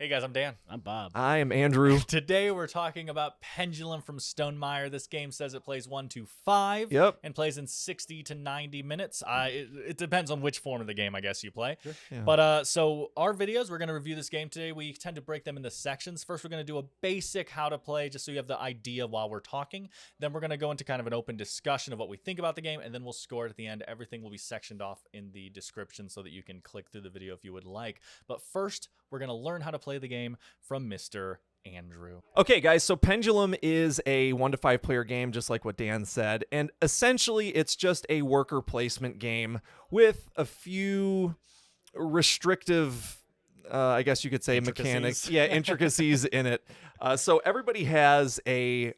Hey guys, I'm Dan. I'm Bob. I am Andrew. Today we're talking about Pendulum from Stonemaier. This game says it plays 1 to 5 Yep. and plays in 60 to 90 minutes. It depends on which form of the game, I guess, you play. Sure. Yeah. But so our videos, we're going to review this game today. We tend to break them into sections. First, we're going to do a basic how to play, just so you have the idea while we're talking. Then we're going to go into kind of an open discussion of what we think about the game, and then we'll score it at the end. Everything will be sectioned off in the description so that you can click through the video if you would like. But first, we're going to learn how to play the game from Mr. Andrew. Okay, guys, so Pendulum is a 1 to 5 player game, just like what Dan said. And essentially, it's just a worker placement game with a few restrictive, I guess you could say, mechanics. Yeah, intricacies in it. So everybody has a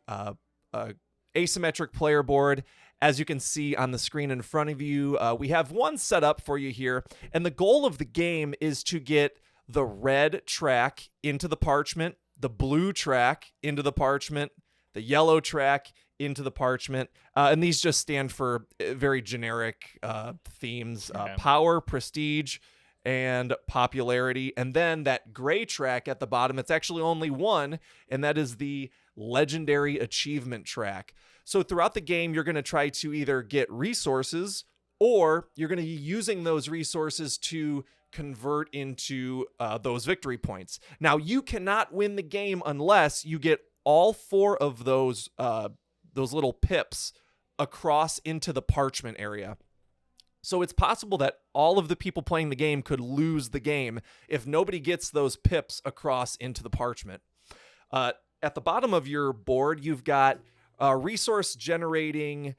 asymmetric player board. As you can see on the screen in front of you, we have one set up for you here. And the goal of the game is to get the red track into the parchment, the blue track into the parchment, the yellow track into the parchment. And these just stand for very generic themes, power, prestige, and popularity. And then that gray track at the bottom, it's actually only one, and that is the legendary achievement track. So throughout the game, you're going to try to either get resources, or you're going to be using those resources to convert into those victory points. Now, you cannot win the game unless you get all 4 of those little pips across into the parchment area. So it's possible that all of the people playing the game could lose the game if nobody gets those pips across into the parchment. At the bottom of your board, you've got resource generating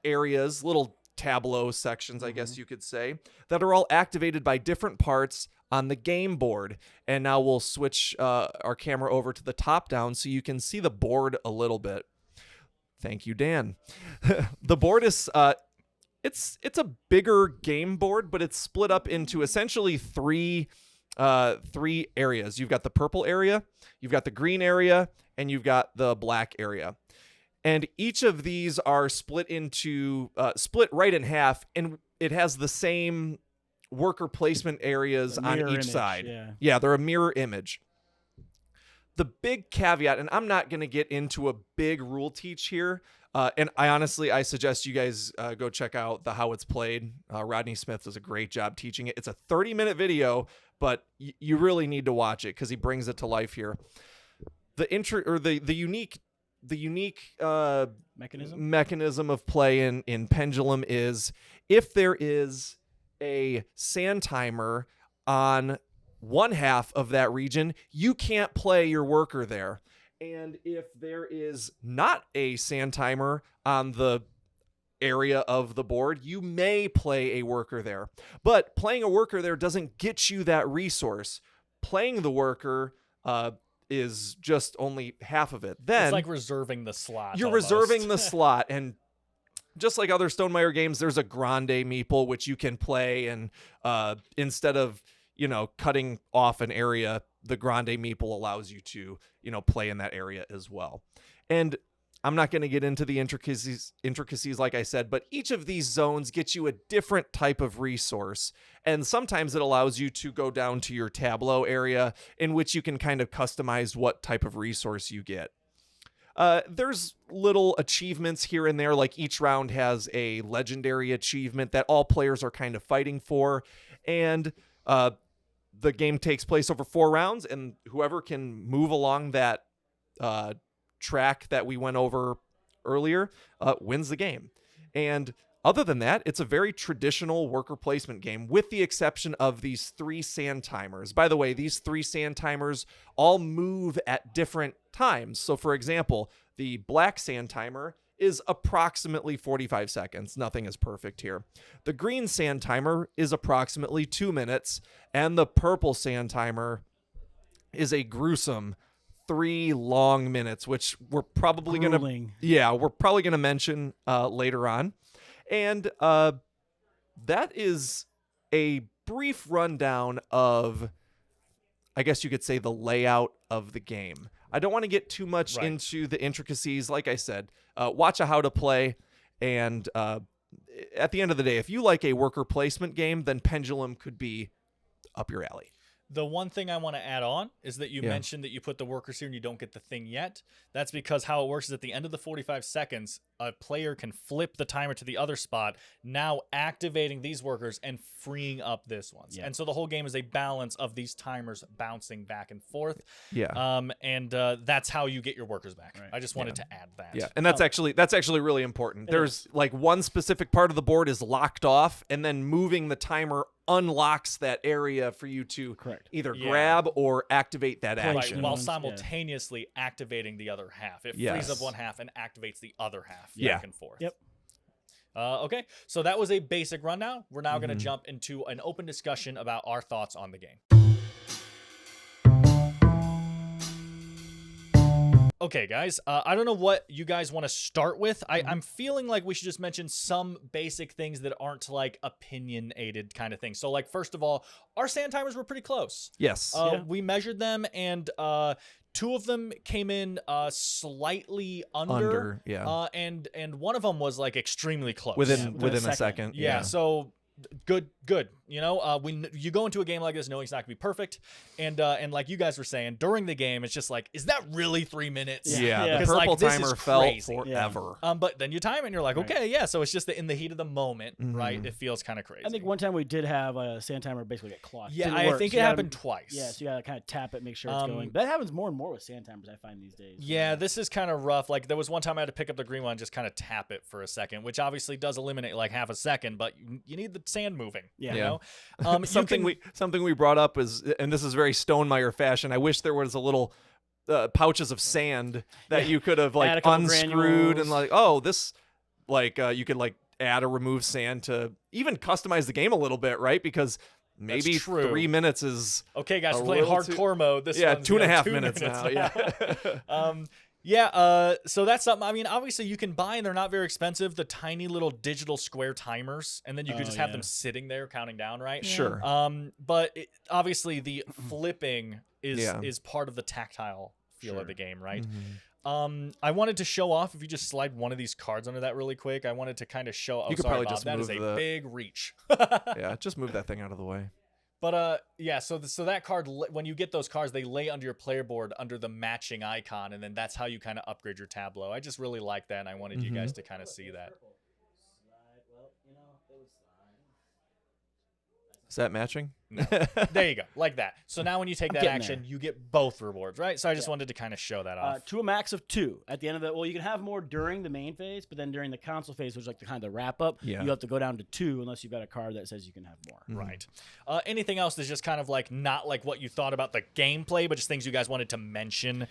areas, little tableau sections, I guess you could say, that are all activated by different parts on the game board. And now we'll switch our camera over to the top down so you can see the board a little bit. Thank you, Dan. The board is it's a bigger game board, but it's split up into essentially three areas. You've got the purple area, you've got the green area, and you've got the black area. And each of these are split right in half, and it has the same worker placement areas on each side. Yeah, they're a mirror image. The big caveat, and I'm not going to get into a big rule teach here, and I suggest you guys go check out the How It's Played. Rodney Smith does a great job teaching it. It's a 30-minute video, but you really need to watch it because he brings it to life here. The unique mechanism of play in Pendulum is if there is a sand timer on one half of that region, you can't play your worker there. And if there is not a sand timer on the area of the board, you may play a worker there. But playing a worker there doesn't get you that resource. Playing the worker is just only half of it. Then it's like reserving the slot. You're reserving the slot, and just like other Stonemaier games, there's a grande meeple which you can play, and instead of cutting off an area, the grande meeple allows you to play in that area as well. And I'm not going to get into the intricacies like I said, but each of these zones gets you a different type of resource. And sometimes it allows you to go down to your tableau area in which you can kind of customize what type of resource you get. There's little achievements here and there, like each round has a legendary achievement that all players are kind of fighting for. And the game takes place over 4 rounds, and whoever can move along that track that we went over earlier wins the game. And other than that, it's a very traditional worker placement game, with the exception of these 3 sand timers. By the way, these 3 sand timers all move at different times. So for example, the black sand timer is approximately 45 seconds. Nothing is perfect here. The green sand timer is approximately 2 minutes, and the purple sand timer is a gruesome 3 long minutes, which we're probably going to mention later on. And that is a brief rundown of, I guess you could say, the layout of the game. I don't want to get too much into the intricacies. Like I said, watch a How to Play, and at the end of the day, if you like a worker placement game, then Pendulum could be up your alley. The one thing I want to add on is that you mentioned that you put the workers here and you don't get the thing yet. That's because how it works is at the end of the 45 seconds, a player can flip the timer to the other spot, now activating these workers and freeing up this one. Yeah. And so the whole game is a balance of these timers bouncing back and forth. Yeah. And that's how you get your workers back. Right. I just wanted to add that. Yeah, and that's actually really important. There's like one specific part of the board is locked off, and then moving the timer unlocks that area for you to either grab or activate that action. Right, while simultaneously activating the other half. It frees up one half and activates the other half back and forth. Yep. Okay, so that was a basic rundown. We're now going to jump into an open discussion about our thoughts on the game. Okay, guys, I don't know what you guys want to start with. I'm feeling like we should just mention some basic things that aren't like opinionated kind of things. So like, first of all, our sand timers were pretty close. Yes. We measured them and 2 of them came in slightly under. And one of them was like extremely close. Within a second. Yeah, so good. You know, when you go into a game like this knowing it's not gonna be perfect, and like you guys were saying during the game, it's just like, is that really 3 minutes? Yeah. The purple timer felt forever. But then you time it and you're like, okay, yeah. So it's just that in the heat of the moment, right? It feels kind of crazy. I think one time we did have a sand timer basically get clocked. Yeah, I think it happened twice. Yeah, so you gotta kind of tap it, make sure it's going. But that happens more and more with sand timers, I find these days. Yeah, this is kind of rough. Like there was one time I had to pick up the green one and just kind of tap it for a second, which obviously does eliminate like half a second, but you need the sand moving. Yeah. You know? Something we brought up is, and this is very Stonemaier fashion, I wish there was a little pouches of sand that you could have like unscrewed and like, oh, this like you could like add or remove sand to even customize the game a little bit, right? Because maybe 3 minutes is okay, guys. We're playing hardcore mode. This one's 2.5 minutes now. Yeah. So that's something. I mean, obviously you can buy, and they're not very expensive, the tiny little digital square timers, and then you could just have them sitting there counting down, right? Sure. But obviously the flipping is part of the tactile feel of the game, right? I wanted to show off, if you just slide one of these cards under that really quick, I wanted to kind of show. You could probably just that move is a big reach. Yeah, just move that thing out of the way. But yeah, so that card, when you get those cards, they lay under your player board under the matching icon, and then that's how you kind of upgrade your tableau. I just really like that, and I wanted you guys to kind of see that. Is that matching? No. There you go, like that. So now when you take that action, you get both rewards, right? So I just wanted to kind of show that off. To a max of 2 at the end of the. Well, you can have more during the main phase, but then during the console phase, which is like the kind of the wrap up, you have to go down to 2 unless you've got a card that says you can have more. Right. Anything else that's just kind of like not like what you thought about the gameplay, but just things you guys wanted to mention?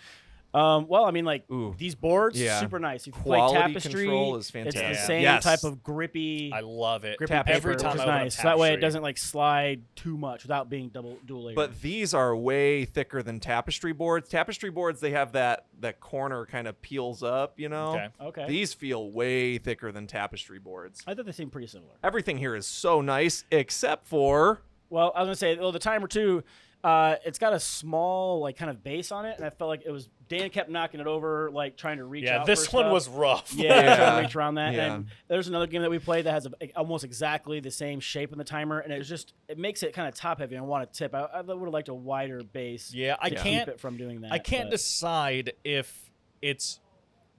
Well, I mean, like these boards, super nice. You can play Tapestry. Control is fantastic. It's the same type of grippy. I love it. Grippy Every time I open nice. So that way it doesn't like slide too much without being dual layered. But these are way thicker than Tapestry boards. Tapestry boards, they have that corner kind of peels up, you know? Okay. These feel way thicker than Tapestry boards. I thought they seem pretty similar. Everything here is so nice, except for. Well, I was gonna say, the timer too. It's got a small, like, kind of base on it, and I felt like Dan kept knocking it over, like, trying to reach out. Yeah, this one was rough. Yeah, trying to reach around that. Yeah. And there's another game that we played that has almost exactly the same shape in the timer, and it makes it kind of top heavy. I want to tip. I would have liked a wider base. Yeah, I can't keep it from doing that. I can't decide if it's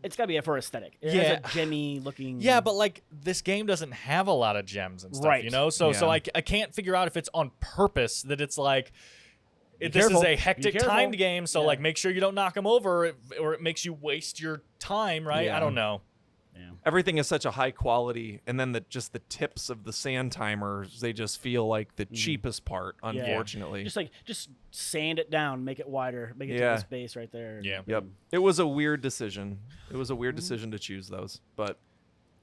got to be for aesthetic. It has a gemmy looking. Yeah, but like this game doesn't have a lot of gems and stuff, you know. So I can't figure out if it's on purpose that it's like. This is a hectic timed game, so like make sure you don't knock them over, or it makes you waste your time, right? I don't know. Yeah. Everything is such a high quality, and then the tips of the sand timers, they just feel like the cheapest part, unfortunately. Just sand it down, make it wider, make it to this base right there. Yeah. Yep. It was a weird decision. It was a weird decision to choose those, but.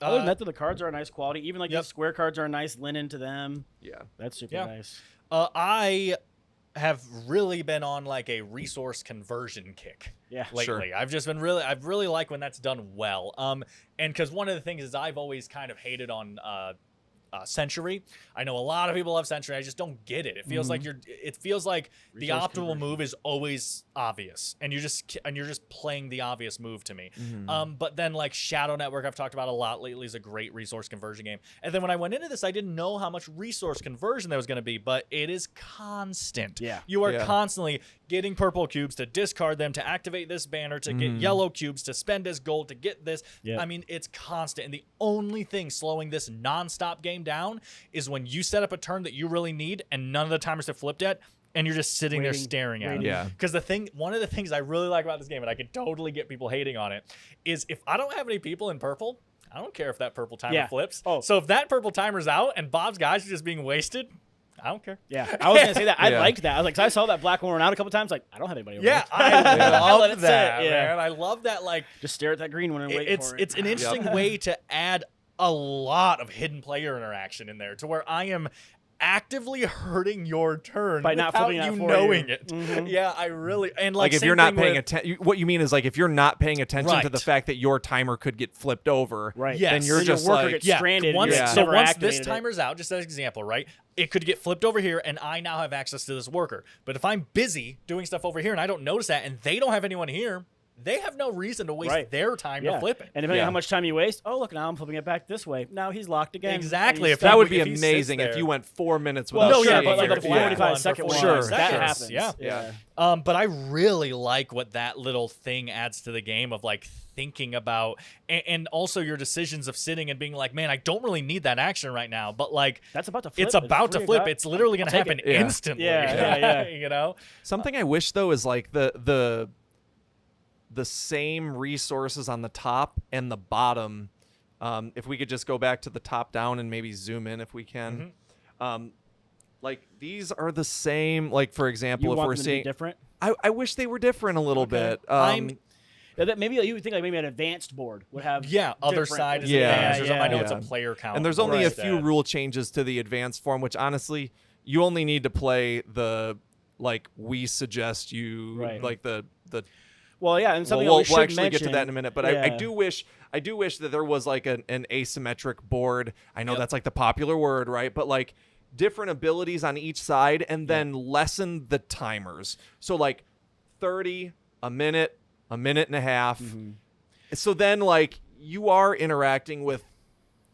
Other than that, the cards are a nice quality. Even like the square cards are a nice linen to them. Yeah. That's super nice. I have really been on like a resource conversion kick lately. Sure. I've really like when that's done well. And because one of the things is I've always kind of hated on Century. I know a lot of people love Century. I just don't get it. It feels like it feels like the Resource optimal conversion. move is always obvious, and you're just playing the obvious move to me. But then like Shadow Network, I've talked about a lot lately, is a great resource conversion game. And then when I went into this, I didn't know how much resource conversion there was going to be, but it is constant. Yeah. You are constantly getting purple cubes to discard them, to activate this banner, to get yellow cubes, to spend as gold, to get this. Yep. I mean, it's constant. And the only thing slowing this nonstop game down is when you set up a turn that you really need and none of the timers have flipped yet, and you're just sitting there staring at it. Yeah. Because one of the things I really like about this game, and I could totally get people hating on it, is if I don't have any people in purple, I don't care if that purple timer flips. Oh. So if that purple timer's out and Bob's guys are just being wasted, I don't care. Yeah, I was gonna say that. I liked that. I was like, 'cause I saw that black one run out a couple times. Like, I don't have anybody over Yeah, there. I let love it that, sit. man. I love that. Like, Just stare at that green one and wait for it. it's an interesting way to add a lot of hidden player interaction in there, to where I am actively hurting your turn By not without flipping that you for knowing you. it. Yeah, I really and Like if same you're not thing paying with- attention, what you mean is like if you're not paying attention to Right. the fact that your timer could get flipped over, Right. Yes. then you're Then your just worker like, gets stranded. Once, and you So never once this activated it. timer's out, just as an example, right? It could get flipped over here, and I now have access to this worker. But if I'm busy doing stuff over here and I don't notice that, and they don't have anyone here, they have no reason to waste Right. their time to flip it. And depending on how much time you waste, oh look, now I'm flipping it back this way. Now he's locked again. Exactly. And he's If stuck. that would be if he sits amazing if there- you went 4 minutes Well, without no, yeah, seeing but like your- a Yeah. 45-second one, Sure. that seconds, happens. yeah. yeah. But I really like what that little thing adds to the game of like thinking about, and also your decisions of sitting and being like, man, I don't really need that action right now, but like That's about to flip. it's about to free, flip. God. It's literally going to I'll take happen it. Yeah. instantly. Yeah. You know? Something I wish though is like the same resources on the top and the bottom. If we could just go back to the top down and maybe zoom in if we can. Like these are the same. Like for example, You if want we're them to be seeing, different? I wish they were different a little bit. Yeah, that maybe you would think like maybe an advanced board would have. Other different- side is Yeah. advanced or something. I know it's a Yeah. player count. And there's only a instead. few rule changes to the advanced form, which honestly, you only need to play the like we suggest you Right. like the. Well, yeah, and something We'll that we should actually get to mention- that in a minute, but yeah. I do wish that there was like an asymmetric board. I know that's like the popular word, right? But like different abilities on each side, and then lessen the timers. So like 30, a minute and a half. So then like you are interacting with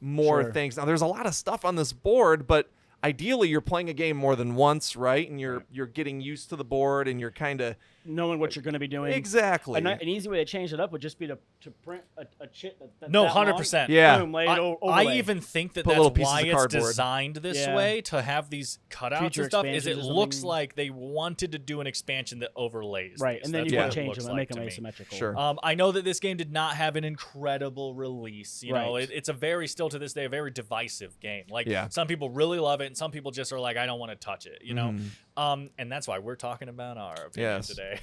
more Sure. things. Now there's a lot of stuff on this board, but ideally you're playing a game more than once, right? And you're getting used to the board, and you're kind of knowing what you're going to be doing. exactly. An easy way to change it up would just be to print a chit. That's No, that 100%. long. Yeah. Boom, lay it I overlay. even think that Put that's little pieces why of it's cardboard. designed this Yeah. way, to have these cutouts Future and stuff. Is it expansions or looks something. like they wanted to do an expansion that overlays right, these. and then That's you what can it change looks them and like make them to me. asymmetrical. Sure. I know that this game did not have an incredible release. You know, Right. it's a very, still to this day, a very divisive game. Like Yeah. some people really love it, and some people just are like, I don't want to touch it. You know, and that's why we're talking about our opinion Yes. today.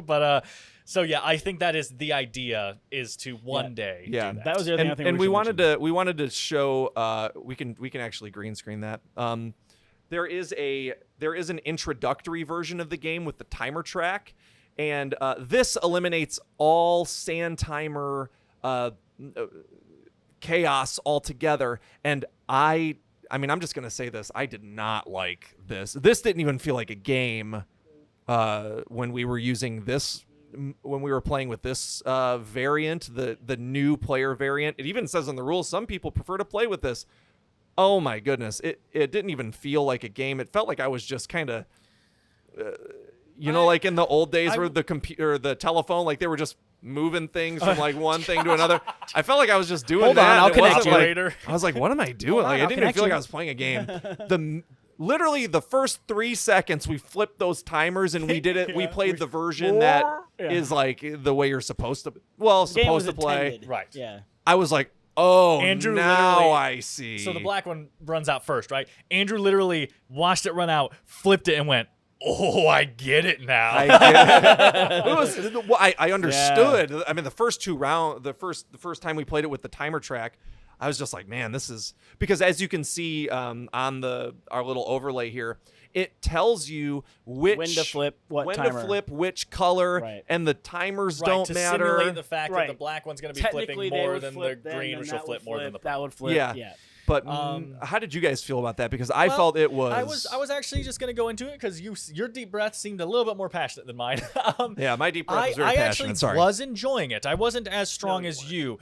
But so yeah, I think that is the idea, is to one day. Yeah. do that. That was the other thing I think and we we should wanted to show we can actually green screen that. There is an introductory version of the game with the timer track, and this eliminates all sand timer chaos altogether. And I mean, I'm just gonna say this: I did not like this. This didn't even feel like a game when we were using this. When we were playing with this variant, the new player variant. It even says in the rules some people prefer to play with this. Oh my goodness, it didn't even feel like a game. It felt like I was just kind of like in the old days where the computer, the telephone, like they were just moving things from like one thing to another. I felt like I was just doing Hold that. on, I'll It wasn't connect you. like- I was like, what am I doing? Hold on, Like I I'll didn't even connect feel like you. I was playing a game. Literally the first 3 seconds we flipped those timers and we did it. We played the version that is like the way you're supposed to. Well, Game was supposed to play. intended. Right. Yeah. I was like, oh, Andrew now literally- I see. So the black one runs out first, right? Andrew literally watched it run out, flipped it, and went, "Oh, I get it now." I get it. Well, I understood. I mean, the first first time we played it with the timer track, I was just like, man, this is because as you can see on our little overlay here, it tells you which When to flip, what when timer. to flip, which color, Right. and the timers Right, don't to matter. simulate the fact that Right. the black one's going to be Technically, flipping they more would than the flip then, green, and which will that flip would more than the That purple. would flip. Yeah. Yeah. But how did you guys feel about that? Because I felt it was. I was actually just going to go into it because your deep breath seemed a little bit more passionate than mine. Yeah, my deep breath was very I passionate. actually was enjoying it. I wasn't as strong as you.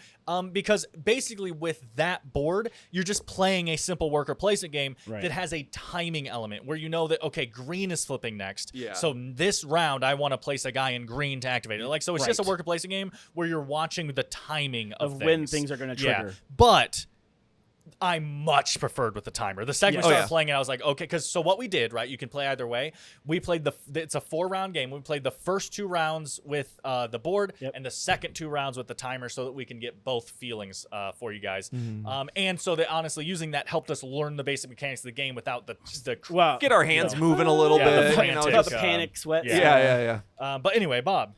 Because basically with that board, you're just playing a simple worker placement game that has a timing element where you know that, okay, green is flipping next. Yeah. So this round, I want to place a guy in green to activate it. Like, so it's just a worker placement game where you're watching the timing of things. When things are going to trigger. Yeah. But I much preferred with the timer. The second we started playing it, I was like, okay, because so what we did, right? You can play either way. We played it's a 4-round game. We played the first 2 rounds with the board and the second 2 rounds with the timer, so that we can get both feelings for you guys. And so that honestly, using that helped us learn the basic mechanics of the game without the get our hands moving a little bit. The panic sweat. Yeah. But anyway, Bob.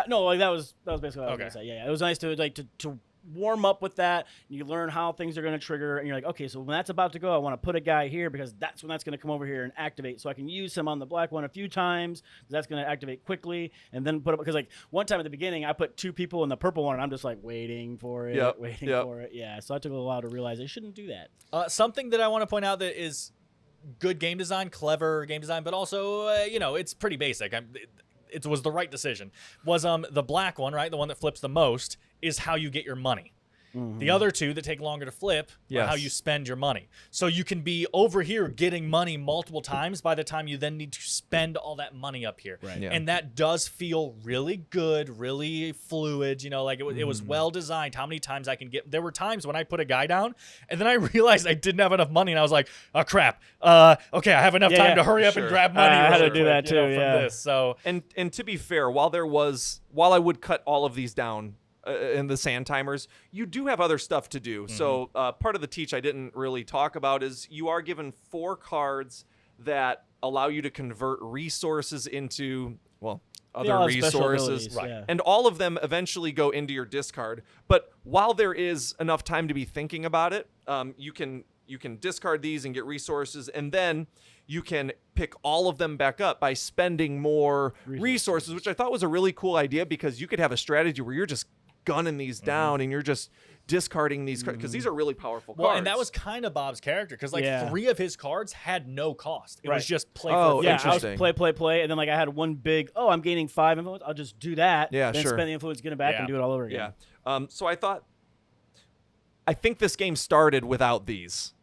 No, like that was basically what I was gonna say. Yeah, it was nice to warm up with that. You learn how things are going to trigger, and you're like, okay, so when that's about to go, I want to put a guy here because that's when that's going to come over here and activate. So I can use him on the black one a few times because that's going to activate quickly, and then put up because like one time at the beginning, I put 2 people in the purple one, and I'm just like waiting for it, waiting for it. Yeah, so I took a while to realize I shouldn't do that. Something that I want to point out that is good game design, clever game design, but also it's pretty basic. It was the right decision. Was the black one, right? The one that flips the most is how you get your money. The other 2 that take longer to flip are how you spend your money. So you can be over here getting money multiple times by the time you then need to spend all that money up here. Right. Yeah. And that does feel really good, really fluid. Like it was well designed. How many times I can get. There were times when I put a guy down and then I realized I didn't have enough money and I was like, oh crap. Okay, I have enough time to hurry up and grab money. I had really to do quick, that too. From this. So and to be fair, while I would cut all of these down in the sand timers, you do have other stuff to do. So part of the teach I didn't really talk about is you are given 4 cards that allow you to convert resources into other resources, right? And all of them eventually go into your discard. But while there is enough time to be thinking about it, you can discard these and get resources, and then you can pick all of them back up by spending more resources, which I thought was a really cool idea because you could have a strategy where you're just gunning these down and you're just discarding these cards because these are really powerful cards. Well, and that was kind of Bob's character because 3 of his cards had no cost. It was just play for influence. I was play, and then like I had one big, I'm gaining 5 influence. I'll just do that. Yeah, then spend the influence, get it back, and do it all over again. Yeah. So I think this game started without these.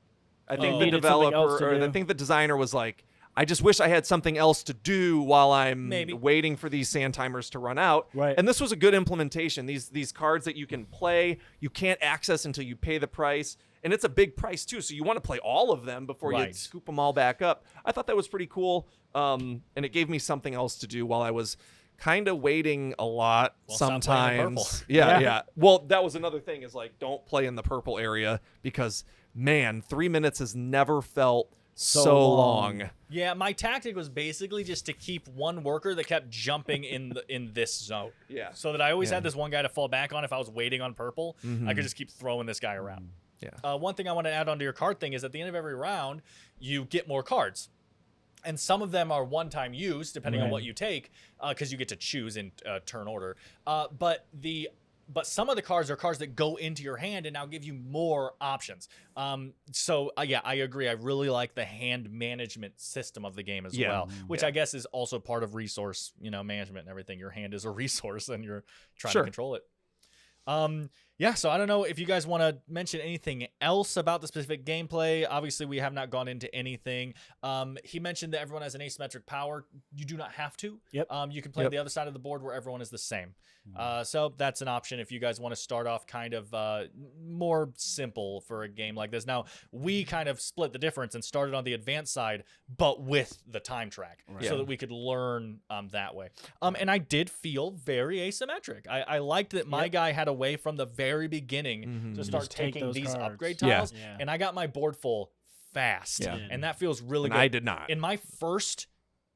I think the developer or I think the designer was like, I just wish I had something else to do while I'm waiting for these sand timers to run out. Right. And this was a good implementation. These cards that you can play, you can't access until you pay the price. And it's a big price too, so you want to play all of them before you scoop them all back up. I thought that was pretty cool, and it gave me something else to do while I was kind of waiting a lot sometimes. Yeah. Well, that was another thing is like don't play in the purple area because, man, 3 minutes has never felt so long. Yeah, my tactic was basically just to keep one worker that kept jumping in this zone. Yeah. So that I always had this one guy to fall back on if I was waiting on purple. I could just keep throwing this guy around. Yeah. One thing I want to add onto your card thing is at the end of every round, you get more cards. And some of them are one-time use, depending on what you take, because you get to choose in turn order. But some of the cards are cards that go into your hand and now give you more options. So I agree. I really like the hand management system of the game as well, which I guess is also part of resource, management and everything. Your hand is a resource and you're trying to control it. So I don't know if you guys want to mention anything else about the specific gameplay. Obviously, we have not gone into anything. He mentioned that everyone has an asymmetric power. You do not have to. Yep. You can play the other side of the board where everyone is the same. So that's an option if you guys want to start off kind of more simple for a game like this. Now, we kind of split the difference and started on the advanced side, but with the time track so that we could learn that way. And I did feel very asymmetric. I liked that my guy had a way from the very beginning to start taking these cards. Upgrade tiles, and I got my board full fast, and that feels really good. I did not. In my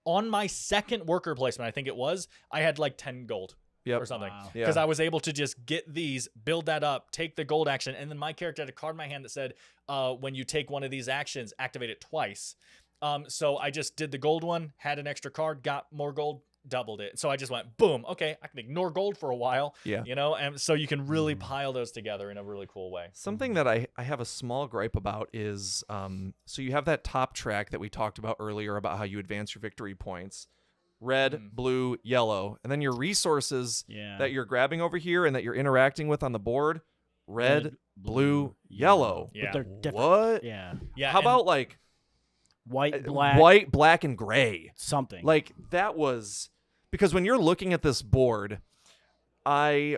on my second worker placement, I think it was, I had like 10 gold. Or something, because I was able to just get these, build that up, take the gold action, and then my character had a card in my hand that said, when you take one of these actions, activate it twice. So I just did the gold one, had an extra card, got more gold, doubled it. So I just went, boom, okay, I can ignore gold for a while. Yeah. You know, and so you can really pile those together in a really cool way. Something that I have a small gripe about is so you have that top track that we talked about earlier about how you advance your victory points. Red, blue, yellow. And then your resources that you're grabbing over here and that you're interacting with on the board, red, blue, yellow. Yeah. But they're different. What? Yeah. Yeah. How about like White, black, and gray? something. Like that was because when you're looking at this board, I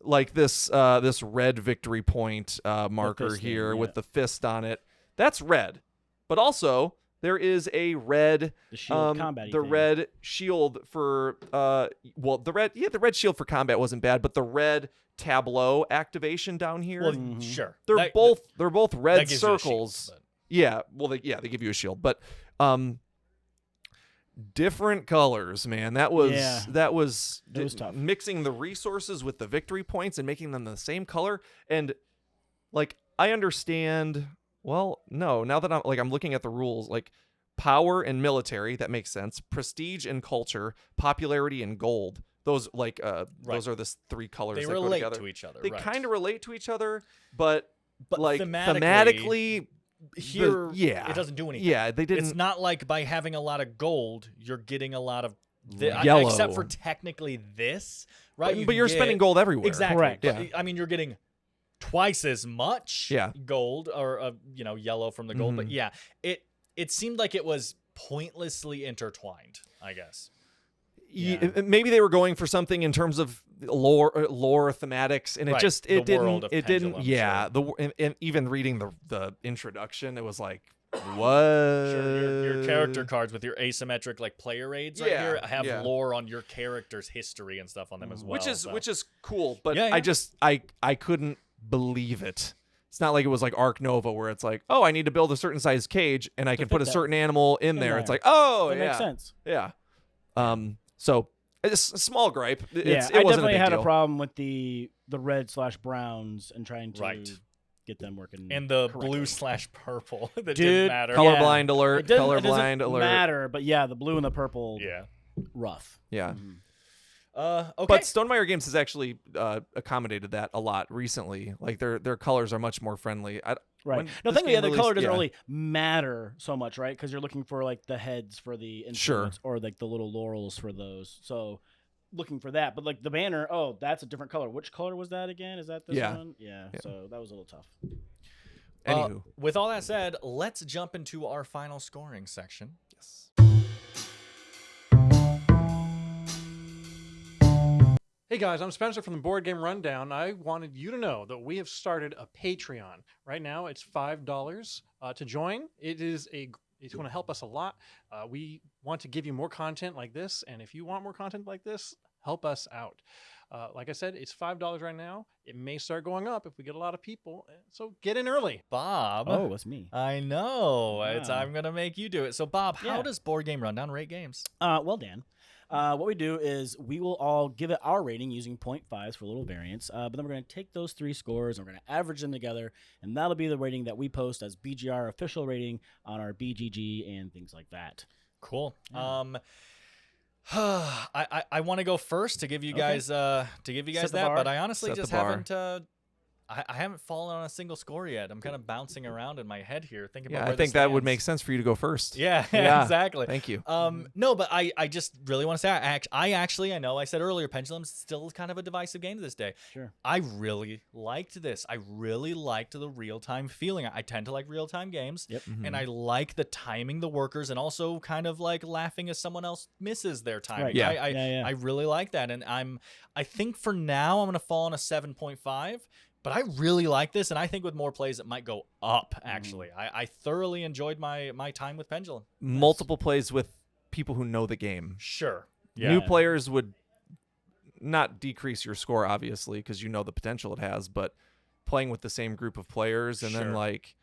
like this this red victory point marker fist here thing, with the fist on it. That's red. But also there is a red the shield combat. the red shield for the red shield for combat wasn't bad, but the red tableau activation down here. Well, sure. they're both red that gives you a shield, circles. but- Yeah, well, they give you a shield, but different colors, man. That was It was tough. mixing the resources with the victory points and making them the same color. And like, I understand. Well, no. Now that I'm looking at the rules, like power and military, that makes sense. Prestige and culture, popularity and gold. Those those are the three colors They that relate go together. to each other. They right. kind of relate to each other, but like thematically here, yeah, it doesn't do anything. Yeah, they didn't. It's not like by having a lot of gold, you're getting a lot of yellow, except for technically this, right? But you're spending gold everywhere. Exactly. Correct. But, Yeah. I mean, you're getting twice as much gold or yellow from the gold. But yeah, it seemed like it was pointlessly intertwined, I guess. Maybe they were going for something in terms of lore thematics, and it world of didn't. Pendulum, Yeah, and even reading the introduction, it was like, what? Sure, your character cards with your asymmetric like player aids right here have lore on your character's history and stuff on them as well. Which is cool, but Yeah. I couldn't believe it. It's not like it was like Arc Nova where it's like, oh, I need to build a certain size cage and I can put a certain animal in there. It's like, oh, that makes sense. Yeah. So it's a small gripe. I It wasn't definitely a big had deal. a problem with the red/browns and trying to get them working. And the correctly. blue/purple that Dude, didn't matter. Colorblind alert. It doesn't Colorblind alert. matter, but yeah, the blue and the purple. Yeah. Rough. Yeah. Okay. But Stonemaier Games has actually accommodated that a lot recently. Like their colors are much more friendly. Right. No, technically, the color doesn't really matter so much, right? Because you're looking for like the heads for the instruments or like the little laurels for those. So looking for that. But like the banner, oh, that's a different color. Which color was that again? Is that this one? Yeah. So that was a little tough. Anywho. With all that said, let's jump into our final scoring section. Yes. Hey guys, I'm Spencer from the Board Game Rundown. I wanted you to know that we have started a Patreon. Right now, it's $5 to join. It's going to help us a lot. We want to give you more content like this, and if you want more content like this, help us out. Like I said, it's $5 right now. It may start going up if we get a lot of people, so get in early. Bob. Oh, that's me. I know. Wow. I'm going to make you do it. So, Bob, how does Board Game Rundown rate games? Well, Dan, what we do is we will all give it our rating using 0.5s for a little variance, but then we're going to take those three scores and we're going to average them together, and that'll be the rating that we post as BGR official rating on our BGG and things like that. Cool. I want to go first to give you guys that, but I honestly just haven't I haven't fallen on a single score yet. I'm kind of bouncing around in my head here thinking about where I think that would make sense for you to go first. Yeah, Yeah. exactly. Thank you. No, but I just really want to say I know I said earlier Pendulum's still kind of a divisive game to this day. Sure. I really liked this. I really liked the real-time feeling. I tend to like real-time games. Yep. And I like the timing the workers and also kind of like laughing as someone else misses their timing. Right. Yeah. I really like that. And I think for now I'm going to fall on a 7.5. But I really like this, and I think with more plays, it might go up, actually. I thoroughly enjoyed my time with Pendulum. Multiple plays with people who know the game. Sure. Yeah. New players would not decrease your score, obviously, because you know the potential it has, but playing with the same group of players and then, like,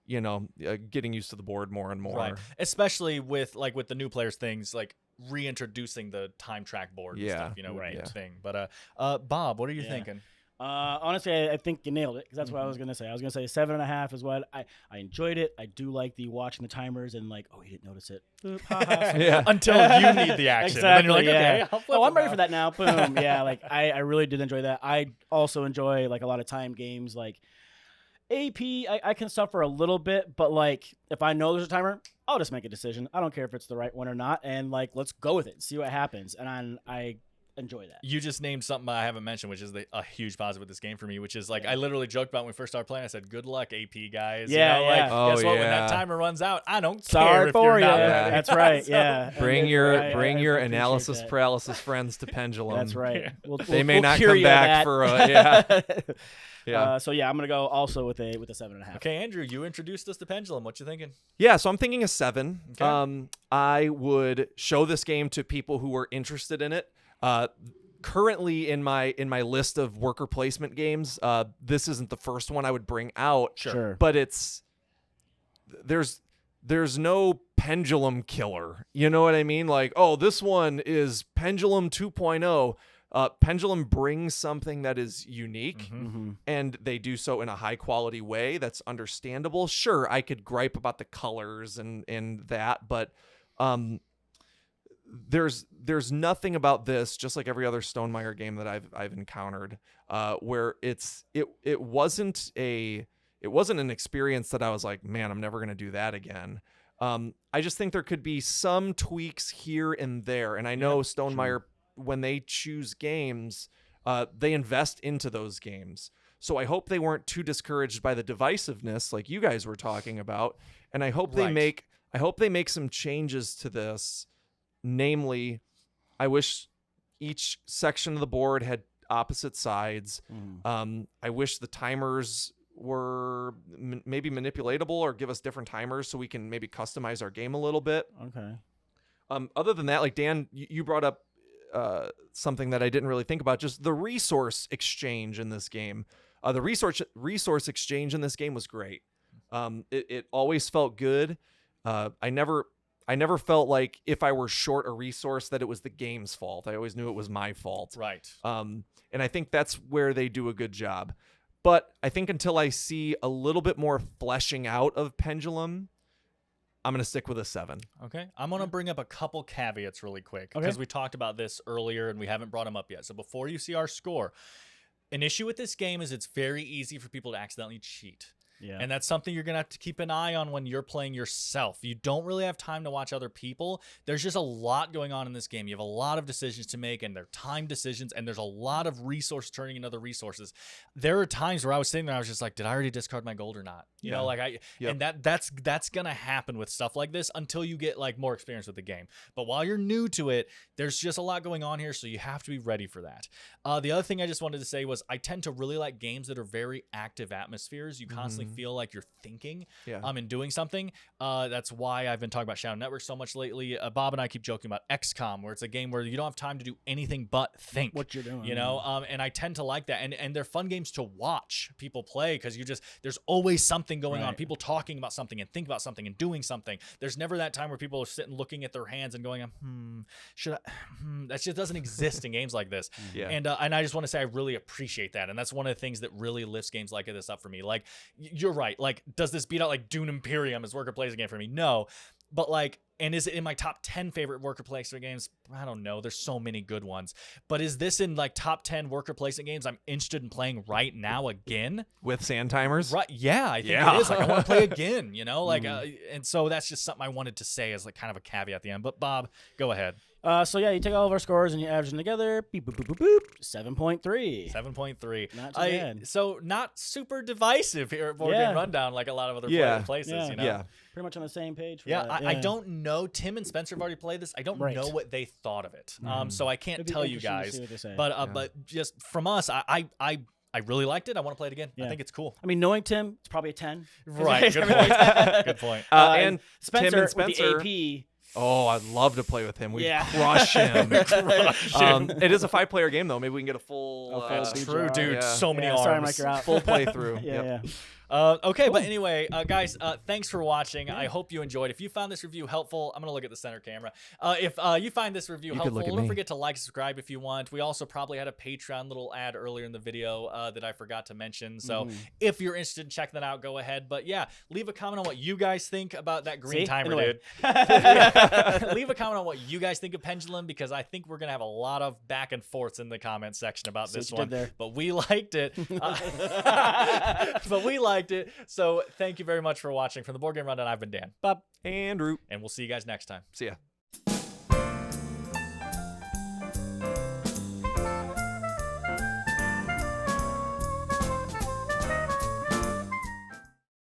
you know, getting used to the board more and more. Right. Especially with the new players things, like reintroducing the time track board and stuff, you know, thing. But Bob, what are you thinking? Honestly, I think you nailed it because that's what I was gonna say. I was gonna say 7.5 is what I enjoyed it. I do like the watching the timers and like, oh, you didn't notice it. Yeah. Until you need the action. Exactly. And then you're like, yeah. okay, I'll flip oh, I'm it ready now. for that now. Boom. Yeah. Like I really did enjoy that. I also enjoy like a lot of time games. Like AP, I can suffer a little bit, but like if I know there's a timer, I'll just make a decision. I don't care if it's the right one or not, and like let's go with it, see what happens. And I enjoy that. You just named something I haven't mentioned, which is a huge positive with this game for me, which is like I literally joked about when we first started playing. I said, "Good luck, AP guys." Yeah, you know, yeah. Like, Oh, guess what? When yeah. that timer runs out, I don't care Sorry if for you're you. not Yeah. ready. That's right. So- Yeah. Bring And your I appreciate analysis that. paralysis friends to Pendulum. That's right. They may we'll not cure come you of back that. for a yeah. Yeah. So yeah, I'm gonna go also with a 7.5. Okay, Andrew, you introduced us to Pendulum. What you thinking? Yeah, so I'm thinking a 7. Okay. I would show this game to people who are interested in it. Currently in my list of worker placement games, this isn't the first one I would bring out. Sure. But there's no Pendulum killer. You know what I mean? Like, oh, this one is Pendulum 2.0. Pendulum brings something that is unique, and they do so in a high quality way that's understandable. Sure, I could gripe about the colors and that, but there's nothing about this, just like every other Stonemaier game that I've encountered, where it wasn't an experience that I was like, man, I'm never gonna do that again. I just think there could be some tweaks here and there, and I know Stonemaier, when they choose games, they invest into those games. So I hope they weren't too discouraged by the divisiveness like you guys were talking about, and I hope they make some changes to this. Namely, I wish each section of the board had opposite sides. I wish the timers were maybe manipulatable or give us different timers so we can maybe customize our game a little bit. Okay. Other than that, like Dan, you brought up something that I didn't really think about, just the resource exchange in this game. The resource exchange in this game was great. It always felt good. I never felt like if I were short a resource that it was the game's fault. I always knew it was my fault. Right. And I think that's where they do a good job. But I think until I see a little bit more fleshing out of Pendulum, I'm going to stick with a 7. Okay. I'm going to bring up a couple caveats really quick because we talked about this earlier and we haven't brought them up yet. So before you see our score, an issue with this game is it's very easy for people to accidentally cheat. Yeah. And that's something you're going to have to keep an eye on when you're playing yourself. You don't really have time to watch other people. There's just a lot going on in this game. You have a lot of decisions to make, and they're time decisions, and there's a lot of resource turning into other resources. There are times where I was sitting there, I was just like, did I already discard my gold or not? You know, like and that's going to happen with stuff like this until you get like more experience with the game. But while you're new to it, there's just a lot going on here, so you have to be ready for that. The other thing I just wanted to say was I tend to really like games that are very active atmospheres. You constantly feel like you're thinking and doing something. That's why I've been talking about Shadow Network so much lately. Bob and I keep joking about XCOM, where it's a game where you don't have time to do anything but think what you're doing, you know. And I tend to like that, and they're fun games to watch people play because there's always something going on, people talking about something and think about something and doing something. There's never that time where people are sitting looking at their hands and going, should I that just doesn't exist in games like this. And I just want to say I really appreciate that, and that's one of the things that really lifts games like this up for me. Like, you're right. Like, does this beat out like Dune Imperium as worker placement game for me? No. But like, and is it in my top 10 favorite worker placement games? I don't know. There's so many good ones. But is this in like top 10 worker placement games I'm interested in playing right now again? With sand timers? Right. Yeah, I think it is. Like, I want to play again, you know? Like, and so that's just something I wanted to say as like kind of a caveat at the end. But Bob, go ahead. So yeah, you take all of our scores and you average them together. Beep, boop, boop, boop, boop. 7.3. 7.3. Not too bad. So not super divisive here at Board Game Rundown like a lot of other places, you know? Yeah. Pretty much on the same page. For that. I don't know. Tim and Spencer have already played this. I don't know what they thought of it. So I can't tell you guys. But just from us, I really liked it. I want to play it again. I think it's cool. I mean, knowing Tim, it's probably a 10. Right. Good point. Good point. And Spencer, Tim and Spencer. with the AP. Oh, I'd love to play with him. We'd crush him. It is a 5-player game, though. Maybe we can get a full... true, dude. Yeah. So many arms. Sorry, Mike, you're out. Full playthrough. Yeah. Okay, but anyway, guys, thanks for watching. I hope you enjoyed. If you found this review helpful, I'm gonna look at the center camera. If you find this review helpful, don't forget to like, subscribe if you want. We also probably had a Patreon little ad earlier in the video that I forgot to mention. So if you're interested in checking that out, go ahead. But yeah, leave a comment on what you guys think about that green timer, dude. Leave a comment on what you guys think of Pendulum, because I think we're gonna have a lot of back and forths in the comment section about this one. But we liked it. So thank you very much for watching. From the Board Game Rundown, I've been Dan. Bob. Andrew. And we'll see you guys next time. See ya.